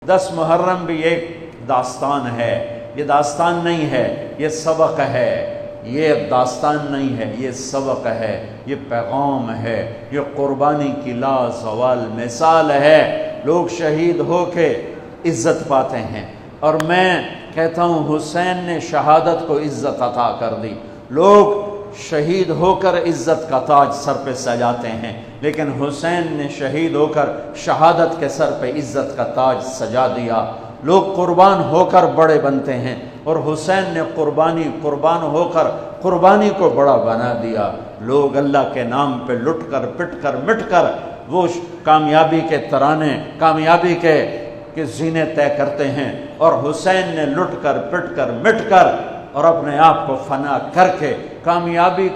10 محرم بھی ایک داستان ہے، یہ داستان نہیں ہے، یہ سبق ہے، یہ داستان نہیں ہے، یہ سبق ہے، یہ پیغام ہے، یہ قربانی کی لازوال مثال ہے۔ لوگ شہید ہو کے عزت پاتے ہیں، اور میں کہتا ہوں حسین نے شہادت کو عزت عطا کر دی۔ لوگ شہید ہو کر عزت کا تاج سر پہ سجاتے ہیں، لیکن حسین نے شہید ہو کر شہادت کے سر پہ عزت کا تاج سجا دیا۔ لوگ قربان ہو کر بڑے بنتے ہیں، اور حسین نے قربان ہو کر قربانی کو بڑا بنا دیا۔ لوگ اللہ کے نام پہ لٹ کر پٹ کر مٹ کر وہ کامیابی کے ترانے، کامیابی کے زینے طے کرتے ہیں، اور حسین نے لٹ کر پٹ کر مٹ کر اور اپنے آپ کو فنا کر کے کامیابی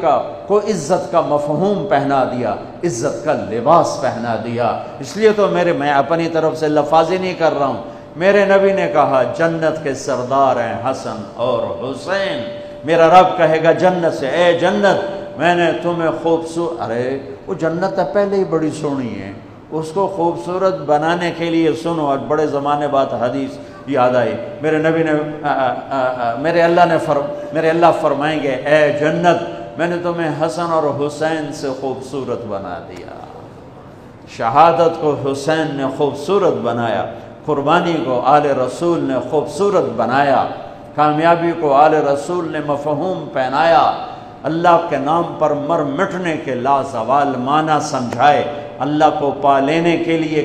کو عزت کا مفہوم پہنا دیا، عزت کا لباس پہنا دیا۔ اس لیے تو میں اپنی طرف سے لفاظی نہیں کر رہا ہوں، میرے نبی نے کہا جنت کے سردار ہیں حسن اور حسین۔ میرا رب کہے گا جنت سے، اے جنت میں نے تمہیں خوبصورت، ارے وہ جنت پہلے ہی بڑی سونی ہے، اس کو خوبصورت بنانے کے لیے سنو، آج بڑے زمانے بعد حدیث یاد آئی، میرے نبی نے میرے اللہ فرمائیں گے اے جنت میں نے تمہیں حسن اور حسین سے خوبصورت بنا دیا۔ شہادت کو حسین نے خوبصورت بنایا، قربانی کو آل رسول نے خوبصورت بنایا، کامیابی کو آل رسول نے مفہوم پہنایا، اللہ کے نام پر مر مٹنے کے لازوال معنی سمجھائے، اللہ کو پا لینے کے لیے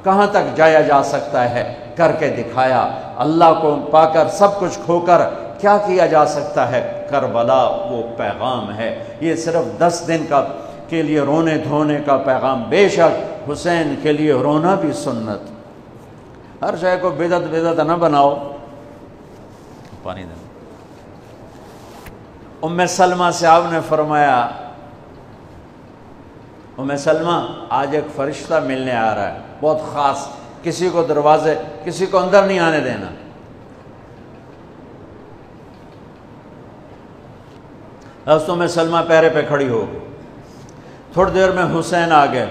کہاں تک جایا جا سکتا ہے کر کے دکھایا، اللہ کو پا کر سب کچھ کھو کر کیا کیا جا سکتا ہے، کربلا وہ پیغام ہے۔ یہ صرف 10 دن کے لیے رونے دھونے کا پیغام، بے شک حسین کے لیے رونا بھی سنت۔ ہر شے کو بدعت نہ بناؤ۔ پانی دیں۔ ام سلمہ سے آپ نے فرمایا ام سلمہ آج ایک فرشتہ ملنے آ رہا ہے، بہت خاص، کسی کو اندر نہیں آنے دینا۔ ام سلمہ پیرے پہ کھڑی ہو گئی، تھوڑی دیر میں حسین آ گئے،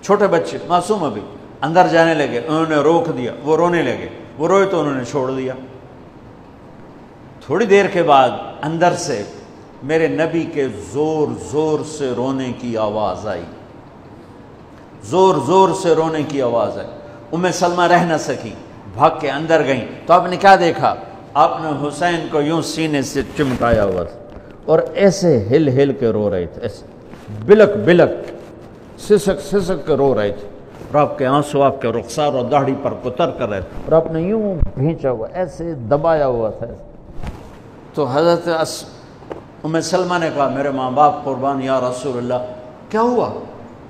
چھوٹے بچے معصوم ابھی، اندر جانے لگے، انہوں نے روک دیا، وہ رونے لگے، وہ روئے تو انہوں نے چھوڑ دیا۔ تھوڑی دیر کے بعد اندر سے میرے نبی کے زور زور سے رونے کی آواز آئی، زور زور سے رونے کی آواز آئی۔ ام سلمہ رہ نہ سکی، بھاگ کے اندر گئیں، تو آپ نے کیا دیکھا؟ آپ نے حسین کو یوں سینے سے چمٹایا ہوا اور ایسے ہل ہل کے رو رہے تھے، ایسے بلک سسک کے رو رہے تھے، اور آپ کے آنسو آپ کے رخسار اور داڑھی پر اتر کر رہے تھے، اور آپ نے یوں بھینچا ہوا، ایسے دبایا ہوا تھا۔ تو حضرت ام سلمہ نے کہا میرے ماں باپ قربان یا رسول اللہ، کیا ہوا؟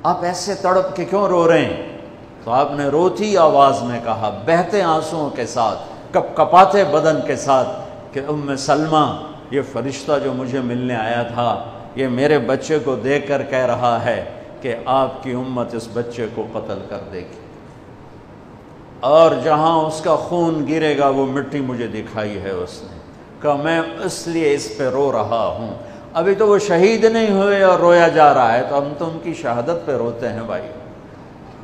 آپ ایسے تڑپ کے کیوں رو رہے ہیں؟ تو آپ نے روتی آواز میں کہا، بہتے آنسوؤں کے ساتھ، کپاتے بدن کے ساتھ، کہ ام سلمہ یہ فرشتہ جو مجھے ملنے آیا تھا یہ میرے بچے کو دیکھ کر کہہ رہا ہے کہ آپ کی امت اس بچے کو قتل کر دے گی، اور جہاں اس کا خون گرے گا وہ مٹی مجھے دکھائی ہے اس نے، کہ میں اس لیے اس پہ رو رہا ہوں۔ ابھی تو وہ شہید نہیں ہوئے اور رویا جا رہا ہے، تو ہم تو ان کی شہادت پہ روتے ہیں بھائی،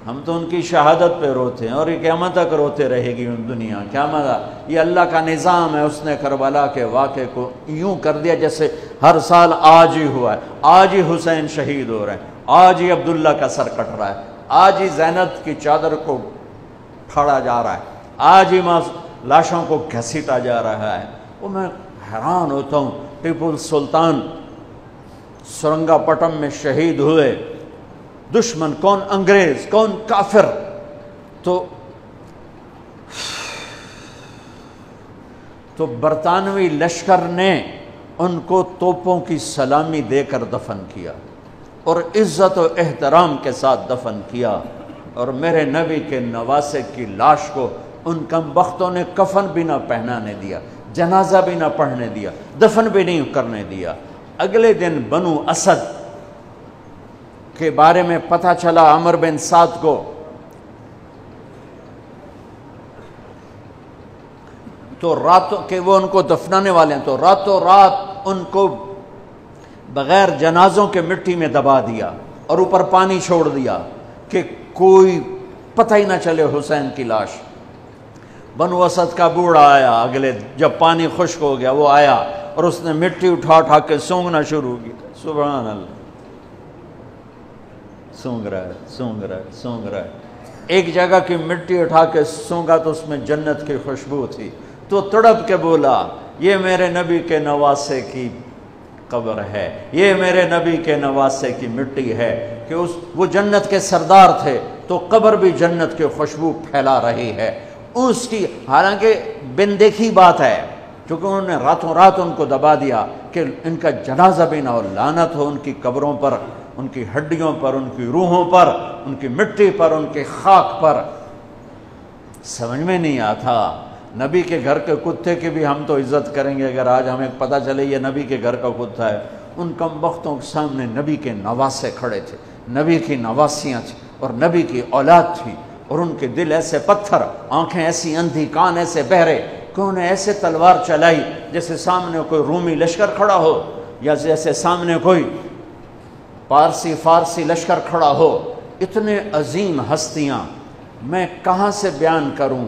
ہم تو ان کی شہادت پہ روتے ہیں، اور یہ قیامت تک روتے رہے گی دنیا، قیامت۔ یہ اللہ کا نظام ہے، اس نے کربلا کے واقعے کو یوں کر دیا جیسے ہر سال آج ہی ہوا ہے، آج ہی حسین شہید ہو رہے ہیں، آج ہی عبداللہ کا سر کٹ رہا ہے، آج ہی زینب کی چادر کو پھاڑا جا رہا ہے، آج ہی لاشوں کو گھسیٹا جا رہا ہے۔ وہ میں حیران ہوتا ہوں، ٹیپو سلطان سرنگا پٹم میں شہید ہوئے، دشمن کون؟ انگریز، کون؟ کافر۔ تو برطانوی لشکر نے ان کو توپوں کی سلامی دے کر دفن کیا، اور عزت و احترام کے ساتھ دفن کیا، اور میرے نبی کے نواسے کی لاش کو ان کم بختوں نے کفن بھی نہ پہنانے دیا، جنازہ بھی نہ پڑھنے دیا، دفن بھی نہیں کرنے دیا۔ اگلے دن بنو اسد کے بارے میں پتہ چلا عمر بن سعد کو، تو راتوں کہ وہ ان کو دفنانے والے ہیں، تو راتوں رات ان کو بغیر جنازوں کے مٹی میں دبا دیا اور اوپر پانی چھوڑ دیا کہ کوئی پتہ ہی نہ چلے حسین کی لاش۔ بنو اسد کا بوڑھا آیا، اگلے جب پانی خشک ہو گیا وہ آیا اور اس نے مٹی اٹھا اٹھا کے سونگنا شروع کی۔ سبحان اللہ، سونگ رہا ہے، سونگ رہا ہے، سونگ رہا ہے۔ ایک جگہ کی مٹی اٹھا کے سونگا تو اس میں جنت کی خوشبو تھی، تو تڑپ کے بولا یہ میرے نبی کے نواسے کی قبر ہے، یہ میرے نبی کے نواسے کی مٹی ہے، کہ وہ جنت کے سردار تھے تو قبر بھی جنت کی خوشبو پھیلا رہی ہے اس کی۔ حالانکہ بن دیکھی بات ہے، کیونکہ انہوں نے راتوں رات ان کو دبا دیا کہ ان کا جنازہ بھی نہ ہو، لعنت ہو ان کی قبروں پر، ان کی ہڈیوں پر، ان کی روحوں پر، ان کی مٹی پر، ان کی خاک پر۔ سمجھ میں نہیں آتا۔ نبی کے گھر کے کتے کی بھی ہم تو عزت کریں گے اگر آج ہمیں پتہ چلے یہ نبی کے گھر کا کتا ہے۔ ان کم بختوں کے سامنے نبی کے نواسے کھڑے تھے، نبی کی نواسیاں تھیں اور نبی کی اولاد تھی، اور ان کے دل ایسے پتھر، آنکھیں ایسی اندھی، کان ایسے بہرے کہ انہیں ایسے تلوار چلائی جیسے سامنے کوئی رومی لشکر کھڑا ہو، یا جیسے سامنے کوئی فارسی لشکر کھڑا ہو۔ اتنے عظیم ہستیاں، میں کہاں سے بیان کروں،